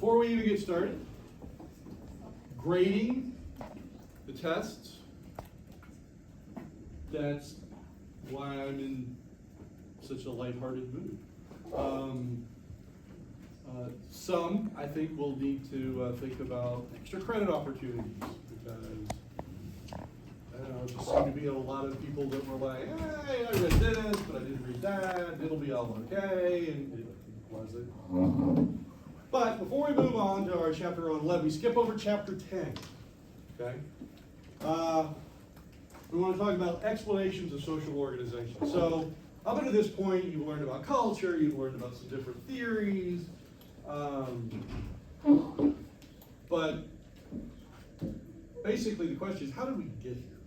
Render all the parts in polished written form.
Before we even get started, grading the tests. That's why I'm in such a lighthearted mood. Some, I think, will need to think about extra credit opportunities because I don't know, it just seemed to be a lot of people that were like, hey, I read this, but I didn't read that, it'll be all okay, and it wasn't. But before we move on to our chapter on 11, we skip over chapter 10, okay? We want to talk about explanations of social organization. So, up until this point, you've learned about culture, you've learned about some different theories, but basically the question is, how did we get here,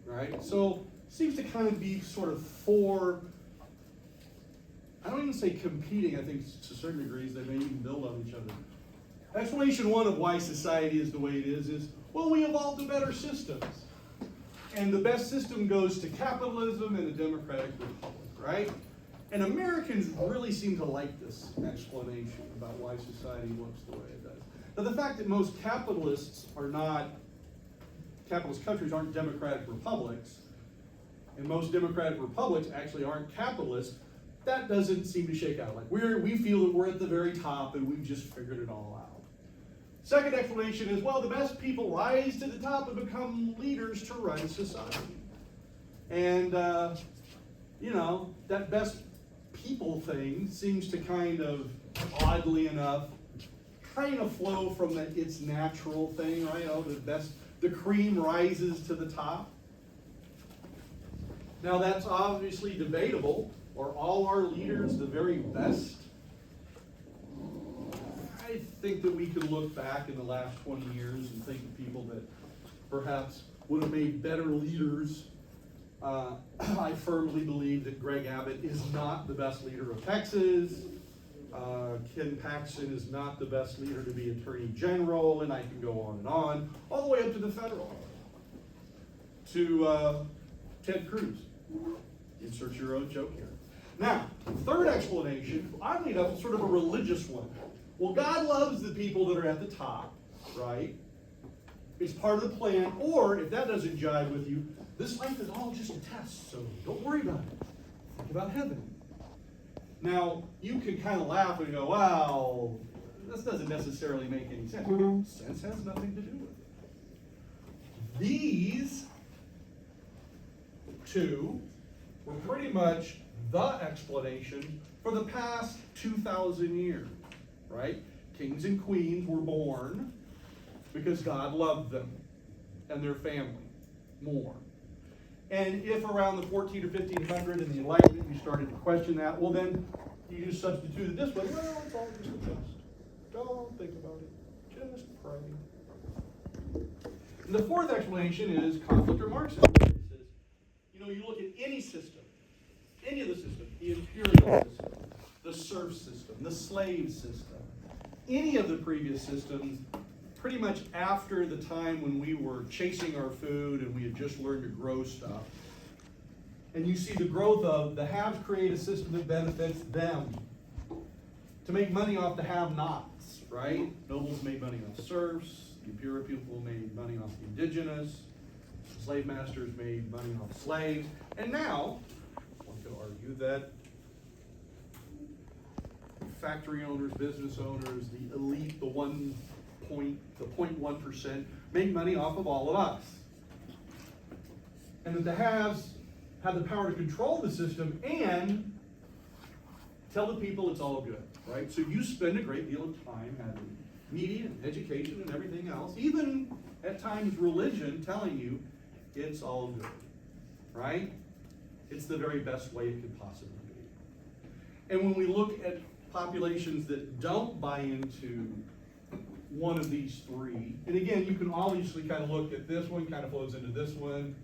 right? So, it seems to kind of be sort of four, I don't even say competing, I think to certain degrees they may even build on each other. Explanation one of why society is the way it is, well, we evolved to better systems. And the best system goes to capitalism and a democratic republic, right? And Americans really seem to like this explanation about why society looks the way it does. Now, the fact that most capitalist countries aren't democratic republics, and most democratic republics actually aren't capitalist, that doesn't seem to shake out. Like we feel that we're at the very top and we've just figured it all out. Second explanation is, well, the best people rise to the top and become leaders to run society. And, that best people thing seems to kind of, oddly enough, kind of flow from the it's natural thing, right? The cream rises to the top. Now that's obviously debatable. Are all our leaders the very best? I think that we can look back in the last 20 years and think of people that perhaps would have made better leaders. I firmly believe that Greg Abbott is not the best leader of Texas. Ken Paxton is not the best leader to be Attorney General, and I can go on, all the way up to the federal. To Ted Cruz. Insert your own joke here. Now, third explanation, oddly enough, is sort of a religious one. Well, God loves the people that are at the top, right? It's part of the plan, or if that doesn't jive with you, this life is all just a test, so don't worry about it. Think about heaven. Now, you can kind of laugh and go, wow, this doesn't necessarily make any sense. Sense has nothing to do with it. These two were pretty much the explanation for the past 2,000 years, right? Kings and queens were born because God loved them and their family more. And if around the 14 or 1500 in the Enlightenment you started to question that, well then you just substitute it this way. Well, it's all just a test. Don't think about it. Just pray. And the fourth explanation is conflict or Marxism. It says, you look at any system, any of the systems, the imperial system, the serf system, the slave system, any of the previous systems, pretty much after the time when we were chasing our food and we had just learned to grow stuff. And you see the growth of the haves create a system that benefits them. To make money off the have-nots, right? Nobles made money off serfs, the imperial people made money off the indigenous, slave masters made money off slaves, and now, one could argue that factory owners, business owners, the elite, the 0.1% make money off of all of us. And that the haves have the power to control the system and tell the people it's all good, right? So you spend a great deal of time having media and education and everything else, even at times religion telling you it's all good, right? It's the very best way it could possibly be. And when we look at populations that don't buy into one of these three, and again, you can obviously kind of look at this one, kind of flows into this one.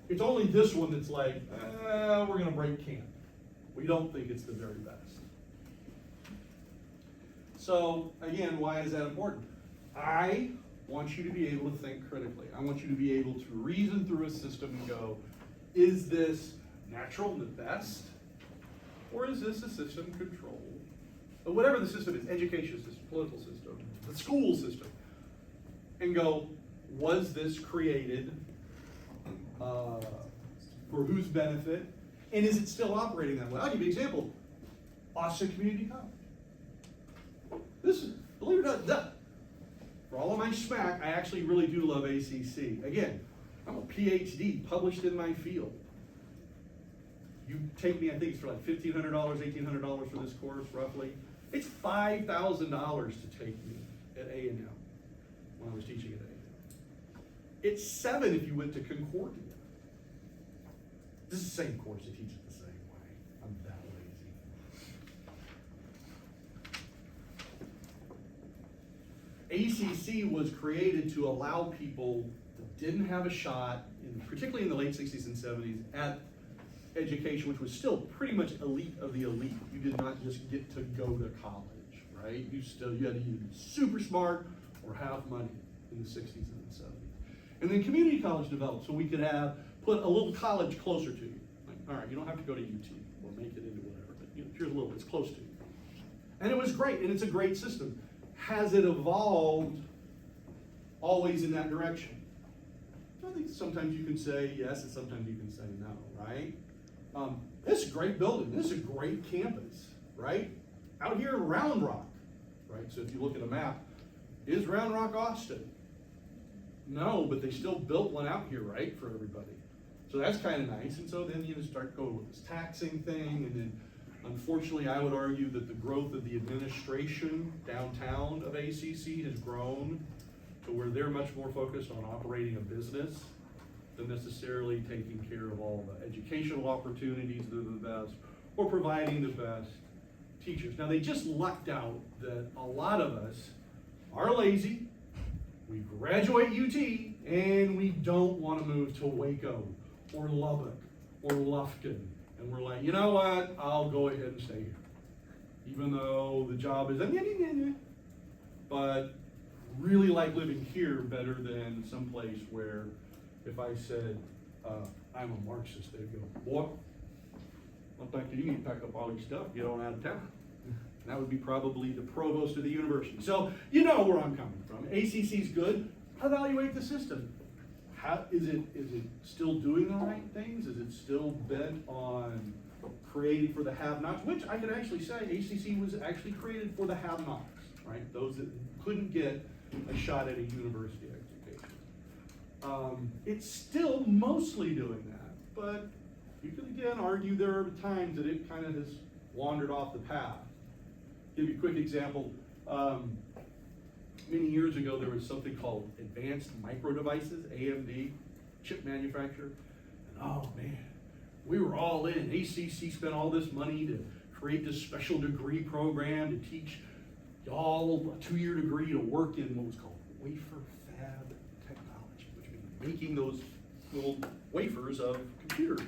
It's only this one that's like, we're going to break camp. We don't think it's the very best. So, again, why is that important? I want you to be able to think critically. I want you to be able to reason through a system and go, is this natural and the best? Or is this a system controlled whatever the system is, education system, political system, the school system, and go, was this created for whose benefit, and is it still operating that way? I'll give you an example. Austin Community College. This is, believe it or not, for all of my smack, I actually really do love ACC. Again, I'm a PhD, published in my field. You take me, I think it's for like $1,500, $1,800 for this course, roughly. It's $5,000 to take me at A&M when I was teaching at A&M. It's $7,000 if you went to Concordia. This is the same course, they teach it the same way. I'm that lazy. ACC was created to allow people that didn't have a shot, particularly in the late 60s and 70s, at education, which was still pretty much elite of the elite. You did not just get to go to college, right? You had to either be super smart or have money in the 60s and the 70s. And then community college developed, so we could put a little college closer to you. Like, all right, you don't have to go to UT or make it into whatever, but here's a little, it's close to you. And it was great, and it's a great system. Has it evolved always in that direction? I think sometimes you can say yes, and sometimes you can say no, right? This is a great building. This is a great campus, right? Out here in Round Rock, right? So if you look at a map, is Round Rock Austin? No, but they still built one out here, right, for everybody. So that's kind of nice. And so then you just start going with this taxing thing, and then unfortunately I would argue that the growth of the administration downtown of ACC has grown to where they're much more focused on operating a business than necessarily taking care of all the educational opportunities that are the best, or providing the best teachers. Now, they just lucked out that a lot of us are lazy, we graduate UT, and we don't want to move to Waco, or Lubbock, or Lufkin. And we're like, you know what, I'll go ahead and stay here. Even though the job is, but really like living here better than someplace where if I said, I'm a Marxist, they'd go, boy, well, thank you, you need to pack up all your stuff, get on out of town. And that would be probably the provost of the university. So you know where I'm coming from. ACC's good. Evaluate the system. How, is it still doing the right things? Is it still bent on creating for the have-nots? Which I could actually say ACC was actually created for the have-nots, right? Those that couldn't get a shot at a university education. It's still mostly doing that, but you could again argue there are times that it kind of has wandered off the path. Give you a quick example. Many years ago, there was something called Advanced Micro Devices, AMD, chip manufacturer. And oh man, we were all in. ACC spent all this money to create this special degree program to teach y'all a 2-year degree to work in what was called wafer fab technology, which means making those little wafers of computer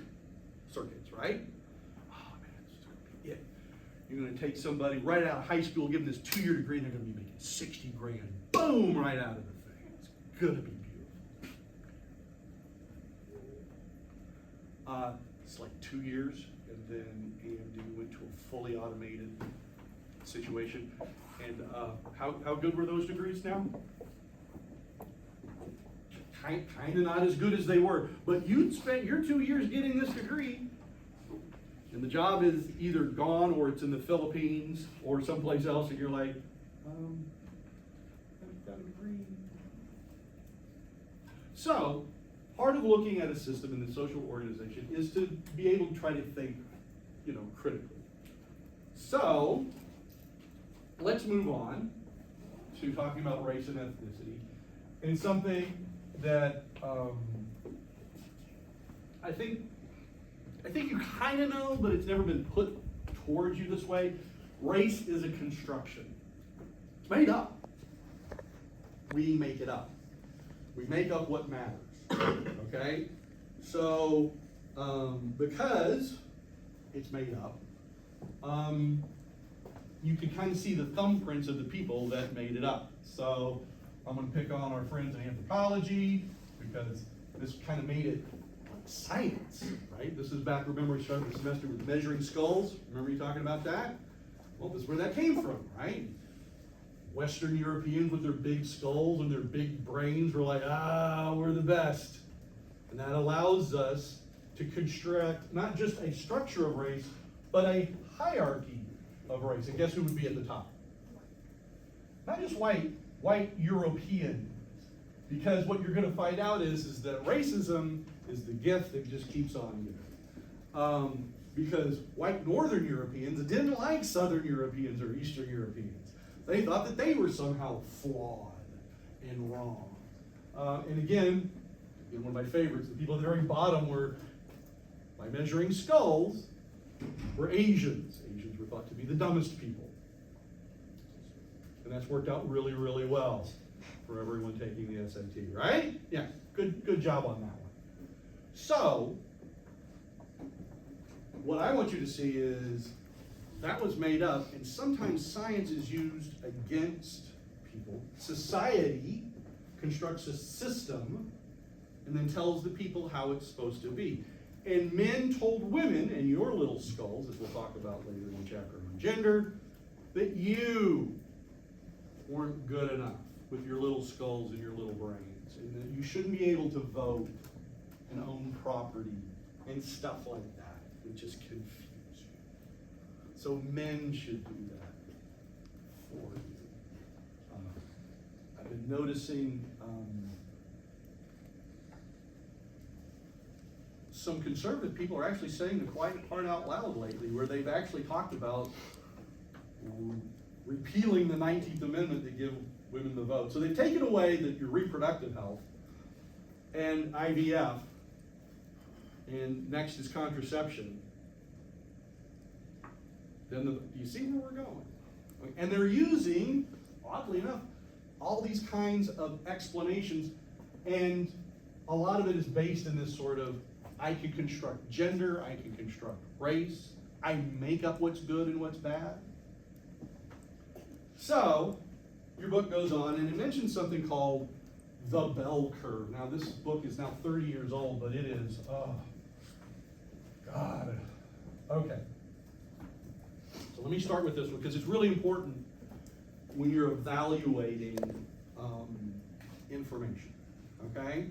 circuits, right? Oh man, it's gonna be it. You're gonna take somebody right out of high school, give them this 2-year degree, and they're gonna be making 60 grand, boom, right out of the thing. It's gonna be beautiful. It's like 2 years, and then AMD went to a fully automated situation. And how good were those degrees now? Kind of not as good as they were. But you'd spent your 2 years getting this degree, and the job is either gone or it's in the Philippines or someplace else, and you're like, I've got a degree. So, part of looking at a system in the social organization is to be able to try to think, critically. So, let's move on to talking about race and ethnicity, and something that I think you kind of know, but it's never been put towards you this way. Race is a construction. It's made up. We make it up. We make up what matters. Okay? So, because it's made up, you can kind of see the thumbprints of the people that made it up. So I'm going to pick on our friends in anthropology because this kind of made it like science, right? This is back, remember we started the semester with measuring skulls. Remember you talking about that? Well, this is where that came from, right? Western Europeans with their big skulls and their big brains were like, we're the best. And that allows us to construct not just a structure of race, but a hierarchy of race. And guess who would be at the top? Not just white Europeans. Because what you're going to find out is that racism is the gift that just keeps on giving. Because white Northern Europeans didn't like Southern Europeans or Eastern Europeans. They thought that they were somehow flawed and wrong. And again, one of my favorites, the people at the very bottom were, by measuring skulls, were Asians. Asians were thought to be the dumbest people. And that's worked out really, really well for everyone taking the SAT, right? Yeah, good job on that one. So, what I want you to see is that was made up, and sometimes science is used against people. Society constructs a system and then tells the people how it's supposed to be. And men told women, in your little skulls, as we'll talk about later in the chapter on gender, that you weren't good enough with your little skulls and your little brains, and that you shouldn't be able to vote and own property and stuff like that, which just confuse you. So men should do that for you. I've been noticing some conservative people are actually saying the quiet part out loud lately, where they've actually talked about repealing the 19th Amendment to give women the vote. So they've taken away your reproductive health and IVF, and next is contraception. Then do you see where we're going? And they're using, oddly enough, all these kinds of explanations, and a lot of it is based in this sort of, I can construct gender, I can construct race, I make up what's good and what's bad. So, your book goes on, and it mentions something called the bell curve. Now, this book is now 30 years old, but it is, oh, God. Okay. So let me start with this one, because it's really important when you're evaluating information, okay?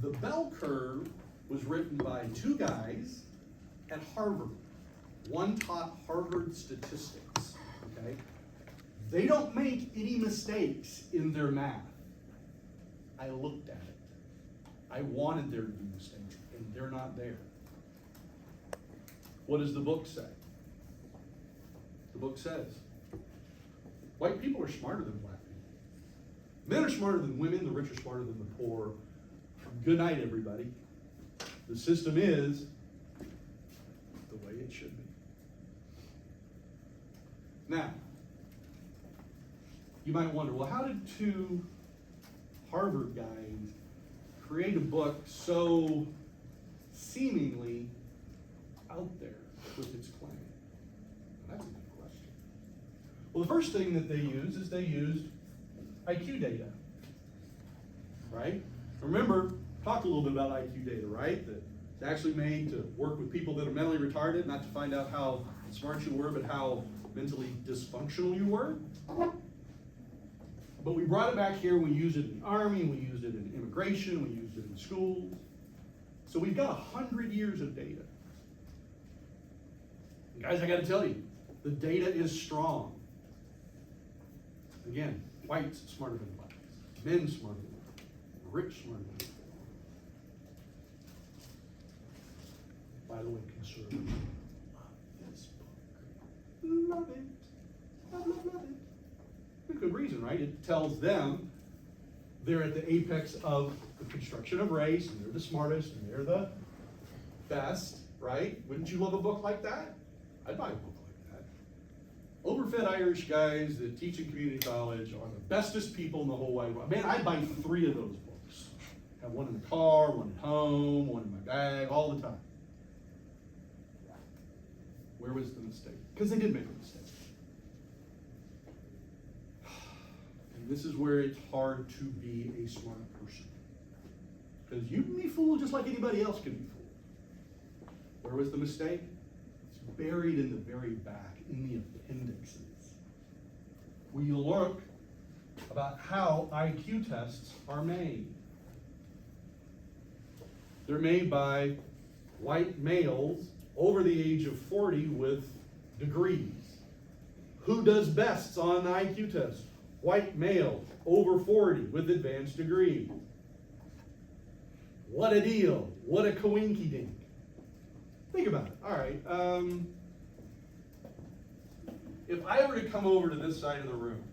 The bell curve was written by two guys at Harvard. One taught Harvard statistics, okay? They don't make any mistakes in their math. I looked at it. I wanted there to be mistakes, and they're not there. What does the book say? The book says, white people are smarter than black people. Men are smarter than women, the rich are smarter than the poor. Good night, everybody. The system is the way it should be. Now, you might wonder, well, how did two Harvard guys create a book so seemingly out there with its claim? That's a good question. Well, the first thing that they used is they used IQ data, right? Remember, talked a little bit about IQ data, right? That it's actually made to work with people that are mentally retarded, not to find out how smart you were, but how mentally dysfunctional you were. But we brought it back here, we used it in the Army, we used it in immigration, we used it in schools. So we've got 100 years of data. And guys, I gotta tell you, the data is strong. Again, whites smarter than blacks, men smarter than blacks, rich smarter than blacks. By the way, conservatives love this book. Love it. Love it. For good reason, right? It tells them they're at the apex of the construction of race, and they're the smartest, and they're the best, right? Wouldn't you love a book like that? I'd buy a book like that. Overfed Irish guys that teach in community college are the bestest people in the whole wide world. Man, I'd buy 3 of those books. Have one in the car, one at home, one in my bag, all the time. Where was the mistake? Because they did make a mistake. And this is where it's hard to be a smart person. Because you can be fooled just like anybody else can be fooled. Where was the mistake? It's buried in the very back. in the appendixes. We look about how IQ tests are made. They're made by white males over the age of 40 with degrees. Who does best on the IQ test? White male over 40 with advanced degrees. What a deal. What a coinky dink. Think about it. All right. If I were to come over to this side of the room